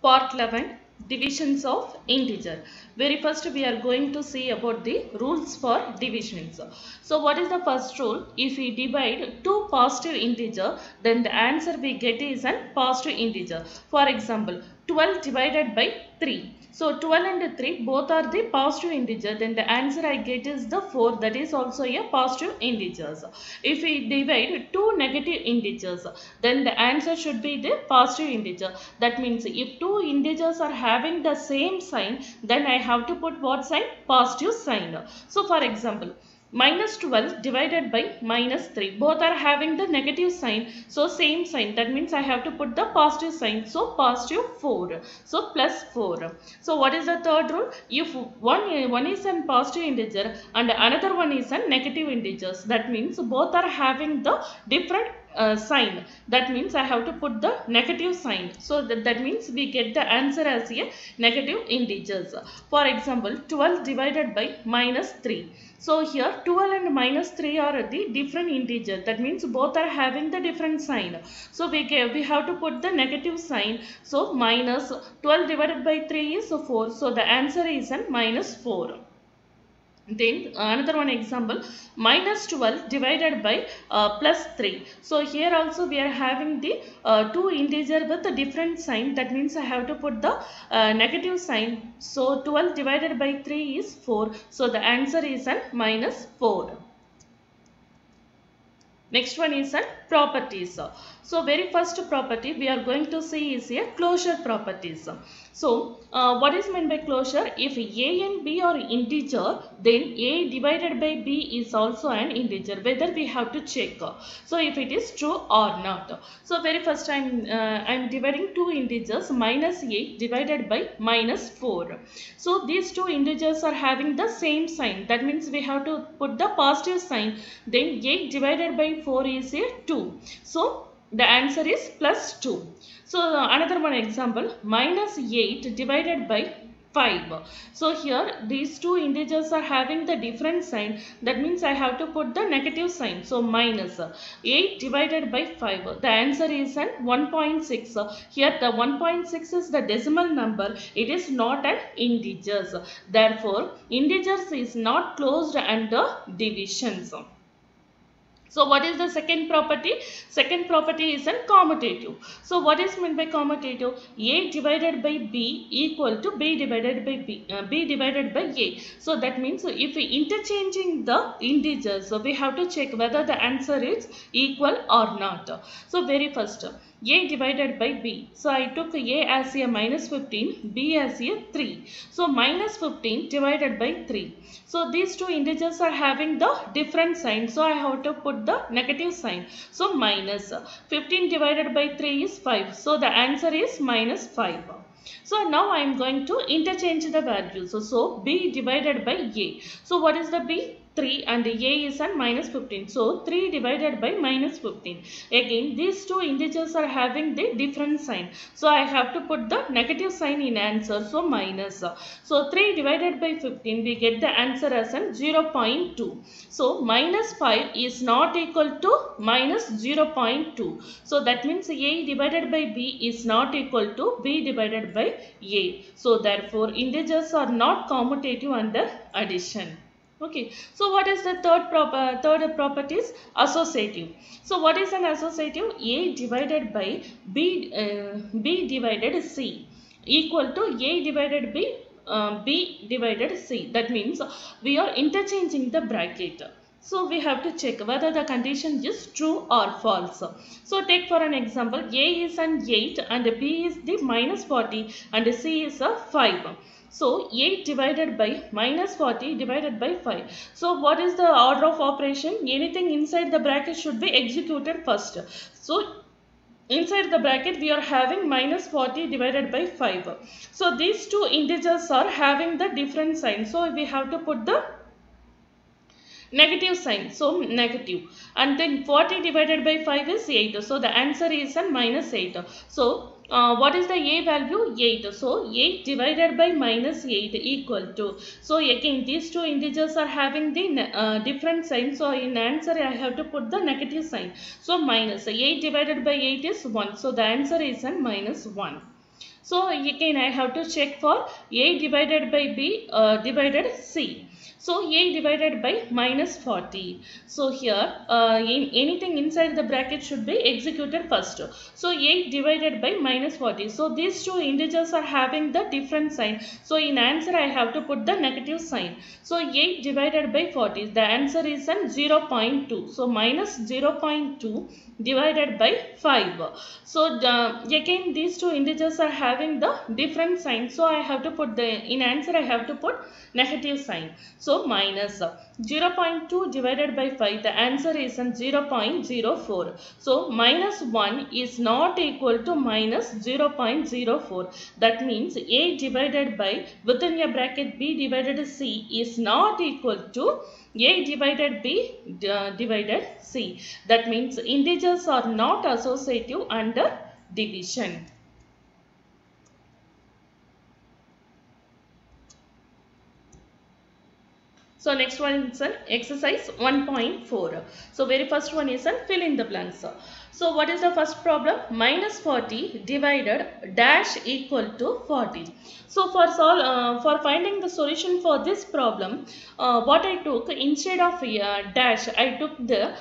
Part 11, Divisions of Integer. Very first we are going to see about the rules for divisions. So what is the first rule? If we divide two positive integer, then the answer we get is a positive integer. For example, 12 divided by 3. So 12 and 3 both are the positive integer, then the answer I get is the 4, that is also a positive integers. If we divide two negative integers, then the answer should be the positive integer. That means if two integers are having the same sign, then I have to put what sign? Positive sign. So for example, minus 12 divided by minus 3, both are having the negative sign, so same sign, that means I have to put the positive sign, so positive 4, so plus 4. So what is the third rule? If one is a positive integer and another one is a negative integers, that means both are having the different sign, that means I have to put the negative sign, so that means we get the answer as a negative integers. For example, 12 divided by minus 3. So here 12 and minus 3 are the different integer, that means both are having the different sign, so we have to put the negative sign, so minus 12 divided by 3 is 4, so the answer is an minus 4. Then another one example, minus 12 divided by plus 3. So here also we are having the two integer with a different sign, that means I have to put the negative sign, so 12 divided by 3 is 4, so the answer is an minus 4. Next one is properties. So very first property we are going to see is a closure properties. So what is meant by closure? If a and b are integer, then a divided by b is also an integer, whether we have to check. So if it is true or not. So very first I'm dividing two integers, minus 8 divided by minus 4. So these two integers are having the same sign, that means we have to put the positive sign, then 8 divided by 4 is a 2. So the answer is plus 2. So another one example, minus 8 divided by 5. So here these two integers are having the different sign, that means I have to put the negative sign, so minus 8 divided by 5. The answer is an 1.6. Here the 1.6 is the decimal number, it is not an integers. Therefore integers is not closed under divisions. So what is the second property? Second property is a commutative. So what is meant by commutative? A divided by B equal to B divided by B divided by A. So that means if we interchanging the integers, so we have to check whether the answer is equal or not. So very first, a divided by b. So I took a as a minus 15, b as a 3. So minus 15 divided by 3. So these two integers are having the different sign, so I have to put the negative sign. So minus 15 divided by 3 is 5. So the answer is minus 5. So now I am going to interchange the values. So b divided by a. So what is the b? 3 and a is an minus 15. So 3 divided by minus 15. Again these two integers are having the different sign. So I have to put the negative sign in answer. So minus. So 3 divided by 15 we get the answer as an 0.2. So minus 5 is not equal to minus 0.2. So that means a divided by b is not equal to b divided by a. So therefore integers are not commutative under addition. Okay, so what is the third properties? Associative. So what is an associative? A divided by b divided c equal to a divided by b divided c. That means we are interchanging the bracket. So we have to check whether the condition is true or false. So take for an example, a is an 8 and b is the minus 40 and c is a 5. So 8 divided by minus 40 divided by 5. So what is the order of operation? Anything inside the bracket should be executed first. So inside the bracket we are having minus 40 divided by 5. So these two integers are having the different sign. So we have to put the negative sign, so negative, and then 40 divided by 5 is 8, so the answer is a minus 8. So what is the a value? 8. So 8 divided by minus 8 equal to, so again these two integers are having the different sign, so in answer I have to put the negative sign, so minus 8 divided by 8 is 1, so the answer is a minus 1. So again I have to check for A divided by B divided C. So A divided by minus 40. So here anything inside the bracket should be executed first. So 8 divided by minus 40. So these two integers are having the different sign. So in answer I have to put the negative sign. So 8 divided by 40. The answer is 0.2. So minus 0.2 divided by 5. So again these two integers are having the different sign. So I have to put in answer I have to put negative sign. So minus 0.2 divided by 5, the answer is 0.04. So minus 1 is not equal to minus 0.04. That means A divided by within a bracket B divided C is not equal to A divided B divided C. That means integers are not associative under division. So next one is an exercise 1.4. So very first one is an fill in the blanks. So what is the first problem? Minus 40 divided dash equal to 40. So for finding the solution for this problem, what I took instead of dash, I took the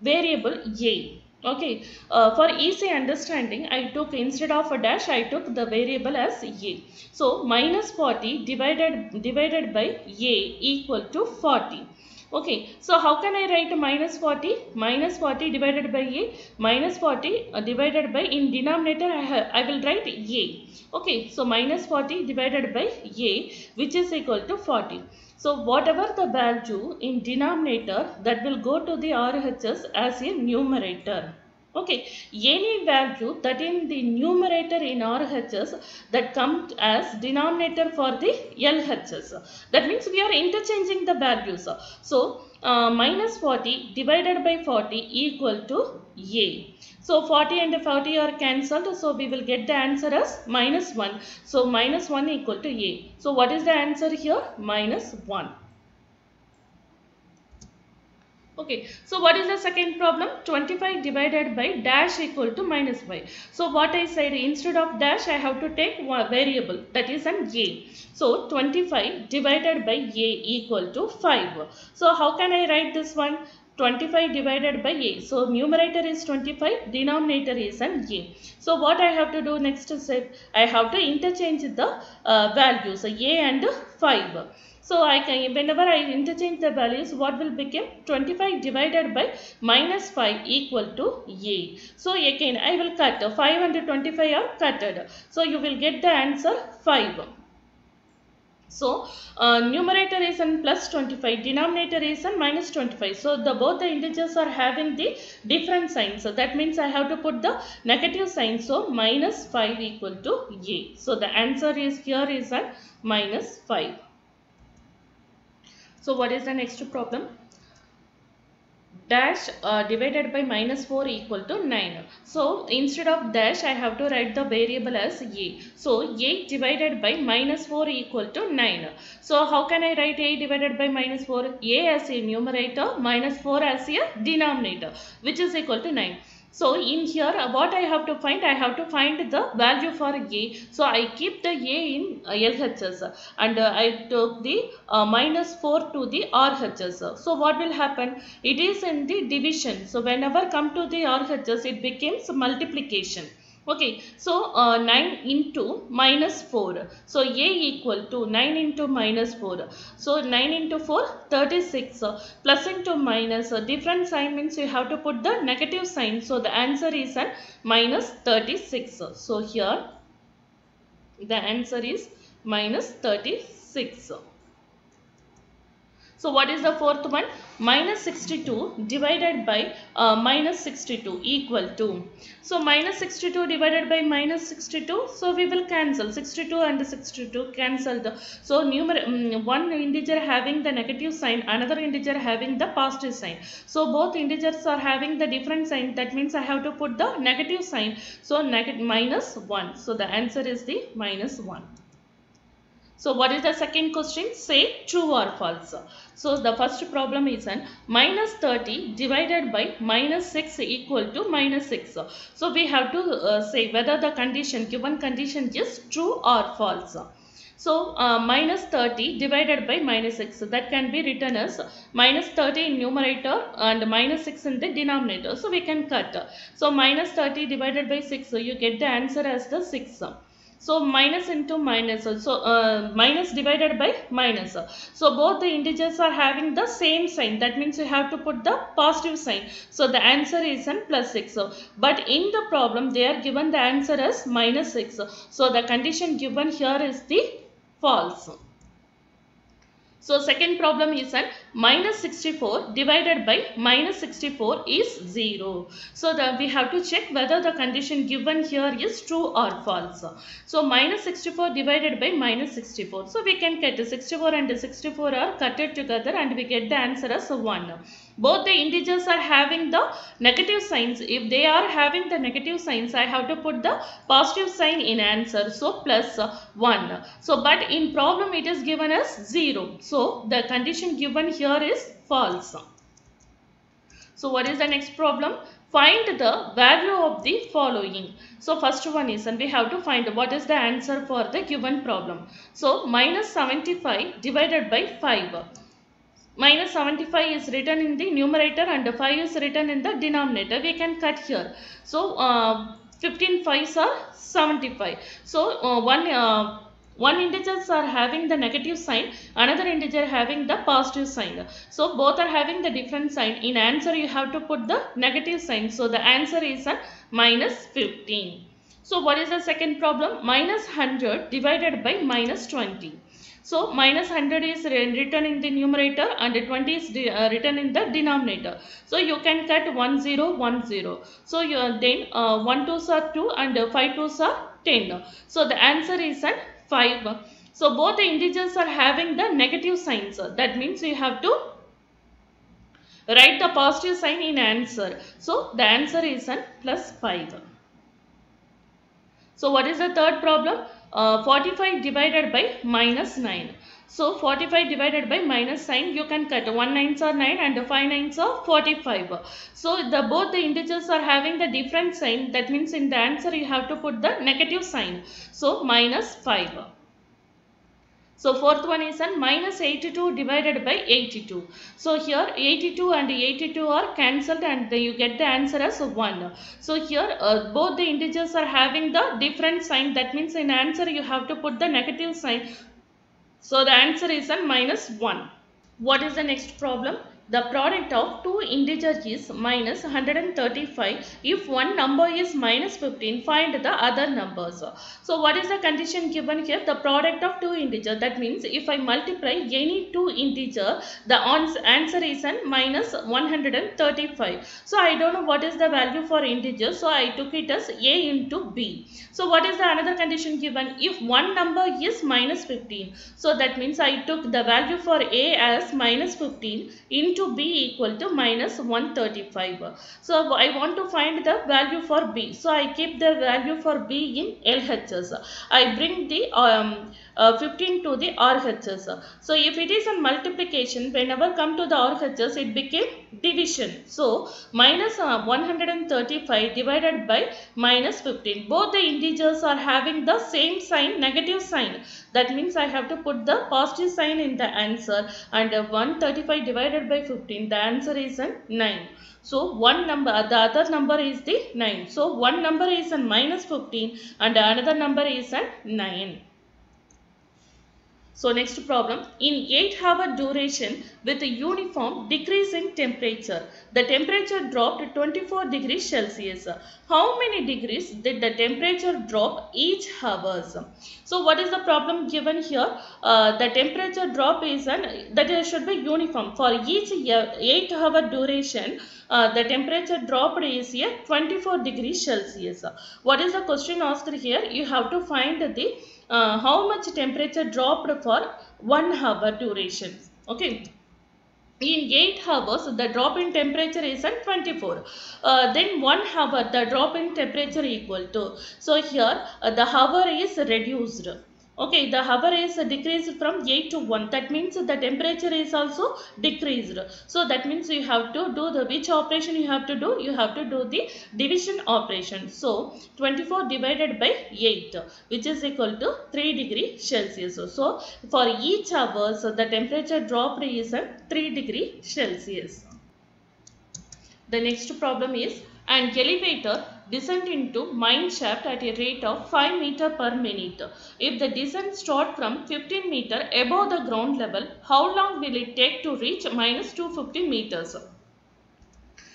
variable A. Okay, for easy understanding, I took instead of a dash, I took the variable as A. So minus 40 divided by A equal to 40. Okay, so how can I write minus 40? Minus 40 divided by A, minus 40 divided by, in denominator I will write A. Okay, so minus 40 divided by A, which is equal to 40. So whatever the value in denominator, that will go to the RHS as a numerator. Okay, any value that in the numerator in RHS that comes as denominator for the LHS. That means we are interchanging the values. So minus 40 divided by 40 equal to A. So 40 and 40 are cancelled. So we will get the answer as minus 1. So minus 1 equal to A. So what is the answer here? Minus 1. Okay, so what is the second problem? 25 divided by dash equal to minus 5. So what I said, instead of dash I have to take one variable, that is an A. So 25 divided by A equal to 5. So how can I write this one? 25 divided by A. So numerator is 25, denominator is an A. So what I have to do next step? I have to interchange the values A and 5. So whenever I interchange the values, what will become? 25 divided by minus 5 equal to A. So again I will cut. 5 and 25 are cutted. So you will get the answer 5. So numerator is an plus 25, denominator is an minus 25. So both the integers are having the different signs. So that means I have to put the negative sign. So minus 5 equal to A. So the answer is here is an minus 5. So what is the next problem? Dash divided by minus 4 equal to 9. So instead of dash I have to write the variable as A. So 8 divided by minus 4 equal to 9. So how can I write A divided by minus 4? A as a numerator, minus 4 as a denominator, which is equal to 9. So in here what I have to find? I have to find the value for A. So I keep the A in LHS and I took the minus 4 to the RHS. So what will happen? It is in the division. So whenever come to the RHS, it becomes multiplication. Okay, so 9 into minus 4. So A equal to 9 into minus 4. So 9 into 4, 36. Plus into minus, different sign means you have to put the negative sign. So the answer is minus 36. So here the answer is minus 36. So what is the fourth one? Minus 62 divided by minus 62 equal to. So minus 62 divided by minus 62. So we will cancel 62 and 62 cancelled. So one integer having the negative sign, another integer having the positive sign. So both integers are having the different sign. That means I have to put the negative sign. So minus 1. So the answer is the minus 1. So what is the second question? Say true or false. So the first problem is an minus 30 divided by minus 6 equal to minus 6. So we have to say whether the condition, given condition is true or false. So minus 30 divided by minus 6, that can be written as minus 30 in numerator and minus 6 in the denominator. So we can cut. So minus 30 divided by 6, so you get the answer as the 6. So minus into minus, so minus divided by minus. So both the integers are having the same sign. That means you have to put the positive sign. So the answer is an plus 6. But in the problem they are given the answer as minus 6. So the condition given here is the false. So second problem is an minus 64 divided by minus 64 is 0. So we have to check whether the condition given here is true or false. So minus 64 divided by minus 64. So we can get 64 and 64 are cutted together and we get the answer as 1. Both the integers are having the negative signs. If they are having the negative signs, I have to put the positive sign in answer. So plus 1. So but in problem it is given as 0. So the condition given here is false. So what is the next problem? Find the value of the following. So first one is, and we have to find what is the answer for the given problem. So minus 75 divided by 5. Minus 75 is written in the numerator and 5 is written in the denominator. We can cut here. So 15 5s are 75. So one integers are having the negative sign, another integer having the positive sign. So both are having the different sign. In answer you have to put the negative sign. So the answer is a minus 15. So what is the second problem? Minus 100 divided by minus 20. So minus 100 is written in the numerator and 20 is written in the denominator. So you can cut 1 0 1 0. So then 1 2s are 2 and 5 2s are 10. So the answer is 5. So both the integers are having the negative signs. That means you have to write the positive sign in answer. So the answer is plus 5. So what is the third problem? 45 divided by minus 9. So 45 divided by minus 9, you can cut 1 9s are 9 and 5 9s are 45. So both the integers are having the different sign. That means in the answer you have to put the negative sign. So minus 5. So fourth one is minus 82 divided by 82. So here 82 and 82 are cancelled and you get the answer as 1. So here both the integers are having the different sign. That means in answer you have to put the negative sign. So the answer is minus 1. What is the next problem? The product of two integers is minus 135. If one number is minus 15, find the other numbers. So what is the condition given here? The product of two integers. That means if I multiply any two integer, the answer is minus 135. So I don't know what is the value for integer. So I took it as a into b. So what is the another condition given? If one number is minus 15. So that means I took the value for a as minus 15 into b equal to minus 135. So I want to find the value for b. So I keep the value for b in LHS. I bring the 15 to the RHS. So if it is a multiplication, whenever come to the RHS, it became division. So minus 135 divided by minus 15. Both the integers are having the same sign, negative sign. That means I have to put the positive sign in the answer, and 135 divided by 15, the answer is 9. So one number, the other number is the 9. So one number is minus 15 and another number is 9. So next problem, in 8-hour duration with a uniform decrease in temperature, the temperature dropped 24 degrees Celsius. How many degrees did the temperature drop each hour? So what is the problem given here? The temperature drop is that should be uniform for each 8-hour duration. The temperature dropped is 24 degrees Celsius. What is the question asked here? You have to find the how much temperature dropped for 1 hour duration. Okay. In 8 hours, the drop in temperature is 24. Then 1 hour, the drop in temperature equal to. So here, the hour is reduced. Okay, the hour is decreased from 8 to 1. That means the temperature is also decreased. So that means you have to do the which operation you have to do? You have to do the division operation. So 24 divided by 8, which is equal to 3 degree Celsius. So for each hour, so the temperature drop is 3 degree Celsius. The next problem is an elevator descend into mine shaft at a rate of 5 meter per minute. If the descent start from 15 meter above the ground level, how long will it take to reach minus 250 meters?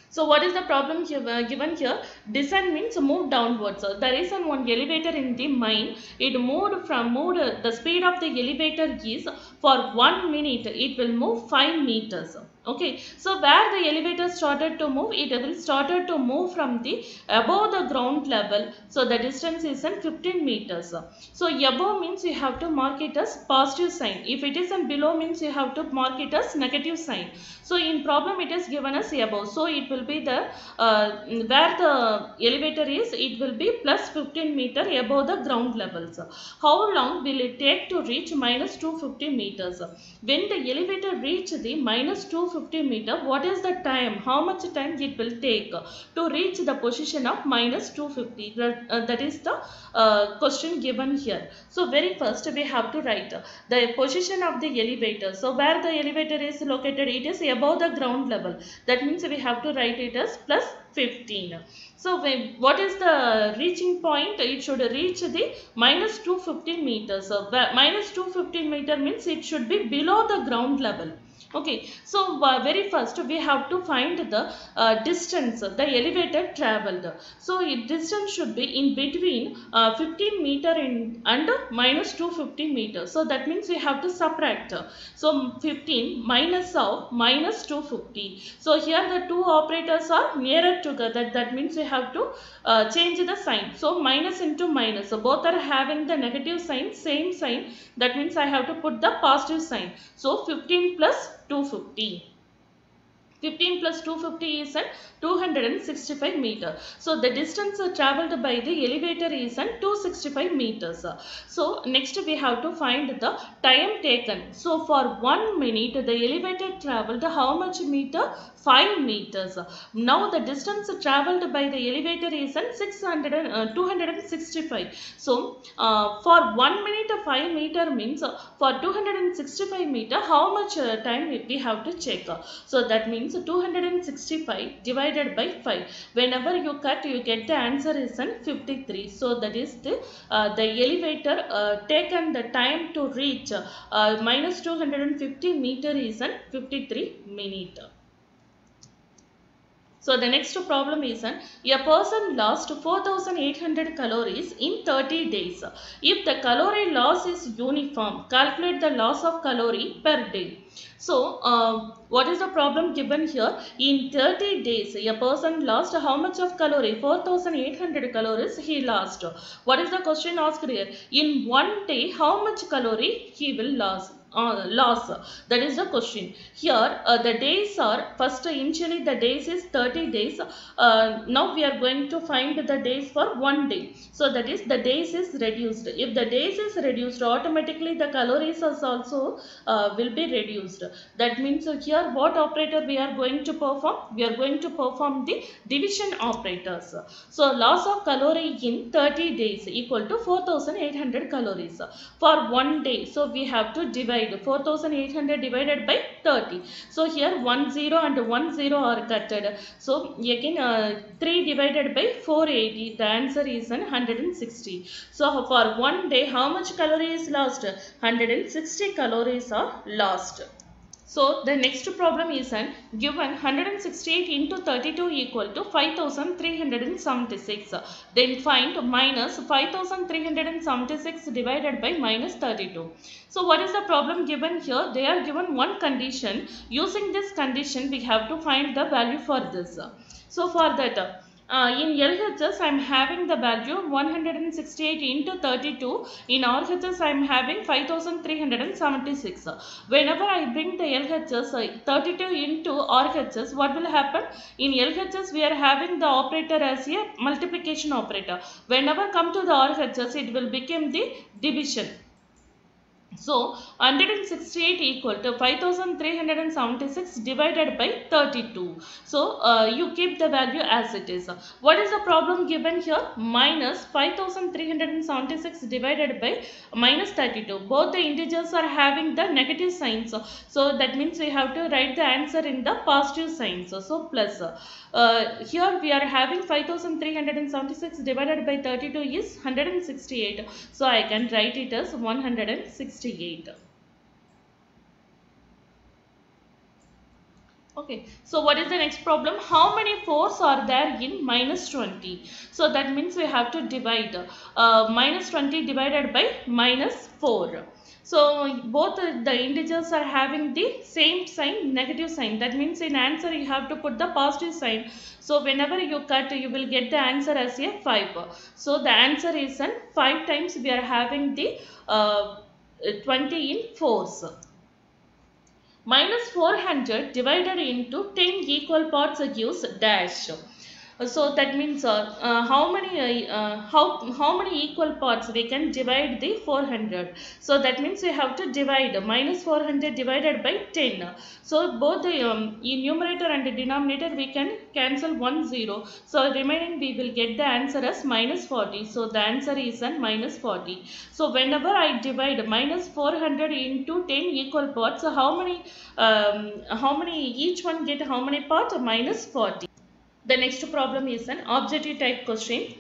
So what is the problem given here? Descent means move downwards. So there is one elevator in the mine. It moved the speed of the elevator is for 1 minute. It will move 5 meters. Okay, so where the elevator started to move, it will started to move from the above the ground level. So the distance is 15 meters. So above means you have to mark it as positive sign. If it is below means you have to mark it as negative sign. So in problem it is given as above. So it will be the where the elevator is, it will be plus 15 meter above the ground levels. How long will it take to reach minus 250 meters? When the elevator reach the minus 250 meter, what is the time? How much time it will take to reach the position of minus 250? That is the question given here. So very first we have to write the position of the elevator. So where the elevator is located, it is above the ground level. That means we have to write it as plus 15. So what is the reaching point? It should reach the minus 250 meters. So minus 250 meter means it should be below the ground level. Okay, so very first we have to find the distance the elevator traveled. So distance should be in between 15 meter and minus 250 meters. So that means we have to subtract. So 15 minus of minus 250. So here the two operators are nearer together. That means we have to change the sign. So minus into minus. So both are having the negative sign, same sign. That means I have to put the positive sign. So 15 plus 250. 15 plus 250 is 265 meter. So the distance traveled by the elevator is 265 meters. So next we have to find the time taken. So for 1 minute the elevator traveled how much meter? 5 meters. Now the distance traveled by the elevator is 265. So for 1 minute 5 meter means for 265 meter how much time we have to check. So that means 265 divided by 5. Whenever you cut, you get the answer is 53. So that is the elevator taken the time to reach minus 250 meter is 53 minute. So the next problem is a person lost 4,800 calories in 30 days. If the calorie loss is uniform, calculate the loss of calorie per day. So what is the problem given here? In 30 days, a person lost how much of calorie? 4,800 calories he lost. What is the question asked here? In one day, how much calorie he will lose? Loss. That is the question. Here the days are first initially the days is 30 days. Now we are going to find the days for 1 day. So that is the days is reduced. If the days is reduced, automatically the calories also will be reduced. That means here what operator we are going to perform? We are going to perform the division operators. So loss of calorie in 30 days equal to 4,800 calories for 1 day. So we have to divide 4,800 divided by 30. So here 10 and 10 are cutted. So again 3 divided by 480. The answer is 160. So for 1 day how much calorie is lost? 160 calories are lost. So the next problem is given 168 into 32 equal to 5376. Then find minus 5376 divided by minus 32. So what is the problem given here? They are given one condition. Using this condition we have to find the value for this. So for that in LHS I am having the value 168 into 32. In RHS I am having 5376. Whenever I bring the LHS 32 into RHS, what will happen? In LHS we are having the operator as a multiplication operator. Whenever come to the RHS, it will become the division. So 168 equal to 5376 divided by 32. So you keep the value as it is. What is the problem given here? Minus 5376 divided by minus 32. Both the integers are having the negative signs. So that means we have to write the answer in the positive signs. So plus. Here we are having 5376 divided by 32 is 168. So I can write it as 168. Okay, so what is the next problem? How many 4s are there in minus 20? So that means we have to divide minus 20 divided by minus 4. So both the integers are having the same sign, negative sign. That means in answer you have to put the positive sign. So whenever you cut, you will get the answer as a 5. So the answer is 5 times we are having the 20 in 4s. Minus 400 divided into 10 equal parts gives dash. So that means how many equal parts we can divide the 400. So that means we have to divide minus 400 divided by 10. So both the in numerator and the denominator we can cancel 1 0. So remaining we will get the answer as minus 40. So the answer is minus 40. So whenever I divide minus 400 into 10 equal parts, so how many each one get how many parts? Minus 40. The next problem is an objective type question.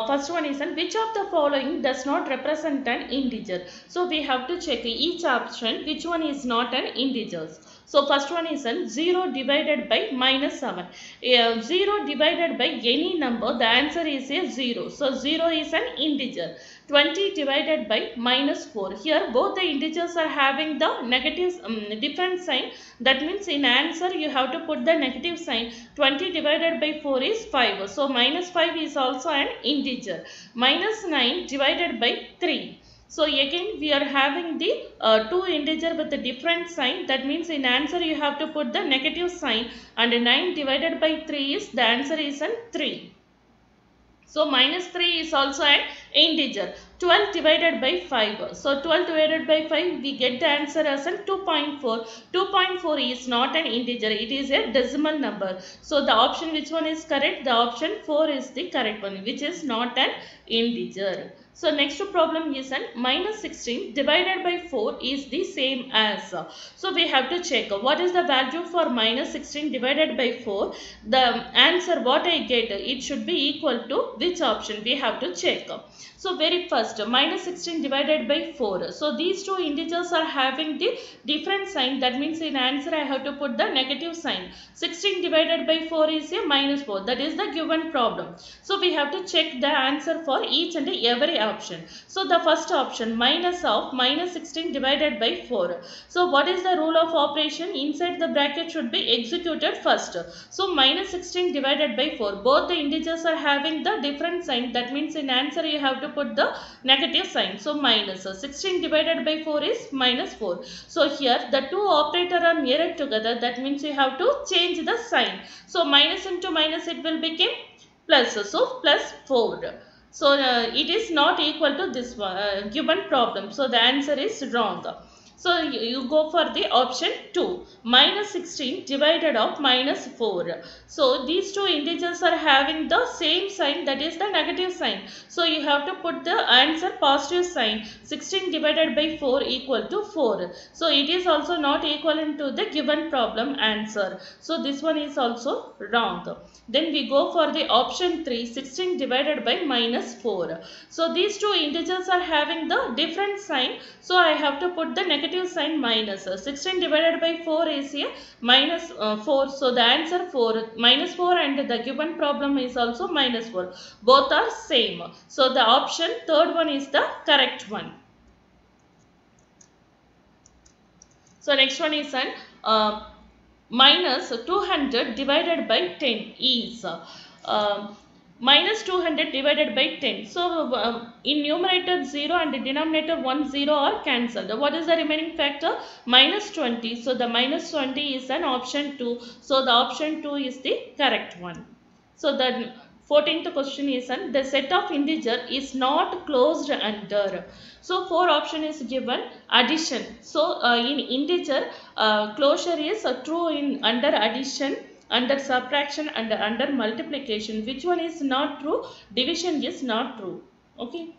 First one is which of the following does not represent an integer. So we have to check each option which one is not an integer. So first one is 0 divided by minus 7. 0 divided by any number, the answer is a 0. So 0 is an integer. 20 divided by minus 4. Here both the integers are having the negative different sign. That means in answer you have to put the negative sign. 20 divided by 4 is 5. So minus 5 is also an integer. Minus 9 divided by 3. So again we are having the two integer with a different sign. That means in answer you have to put the negative sign, and 9 divided by 3 is the answer is 3. So minus 3 is also an integer. 12 divided by 5. So 12 divided by 5 we get the answer as 2.4. 2.4 is not an integer. It is a decimal number. So the option which one is correct? The option 4 is the correct one, which is not an integer. So next problem is minus 16 divided by 4 is the same as. So we have to check what is the value for minus 16 divided by 4. The answer what I get, it should be equal to which option? We have to check. So very first minus 16 divided by 4. So these two integers are having the different sign. That means in answer I have to put the negative sign. 16 divided by 4 is a minus 4. That is the given problem. So we have to check the answer for each and every option. So the first option, minus of minus 16 divided by 4. So what is the rule of operation? Inside the bracket should be executed first. So minus 16 divided by 4. Both the integers are having the different sign. That means in answer you have to put the negative sign. So minus 16 divided by 4 is minus 4. So here the two operators are nearer together. That means you have to change the sign. So minus into minus it will become plus. So plus 4. So it is not equal to this one, given problem. So the answer is wrong. So you go for the option 2. Minus 16 divided of minus 4. So these two integers are having the same sign, that is the negative sign. So you have to put the answer positive sign. 16 divided by 4 equal to 4. So it is also not equivalent to the given problem answer. So this one is also wrong. Then we go for the option 3. 16 divided by minus 4. So these two integers are having the different sign. So I have to put the negative sign minus. 16 divided by 4 is a minus 4. So the answer 4. Minus 4 and the given problem is also minus 4. Both are same. So the option third one is the correct one. So next one is minus 200 divided by 10 is minus 200 divided by 10. So in numerator 0 and denominator 1 0 are cancelled. What is the remaining factor? Minus 20. So the minus 20 is an option 2. So the option 2 is the correct one. So the 14th question is the set of integer is not closed under. So 4 option is given. Addition. So in integer closure is true in under addition, under subtraction and under multiplication. Which one is not true? Division is not true. Okay.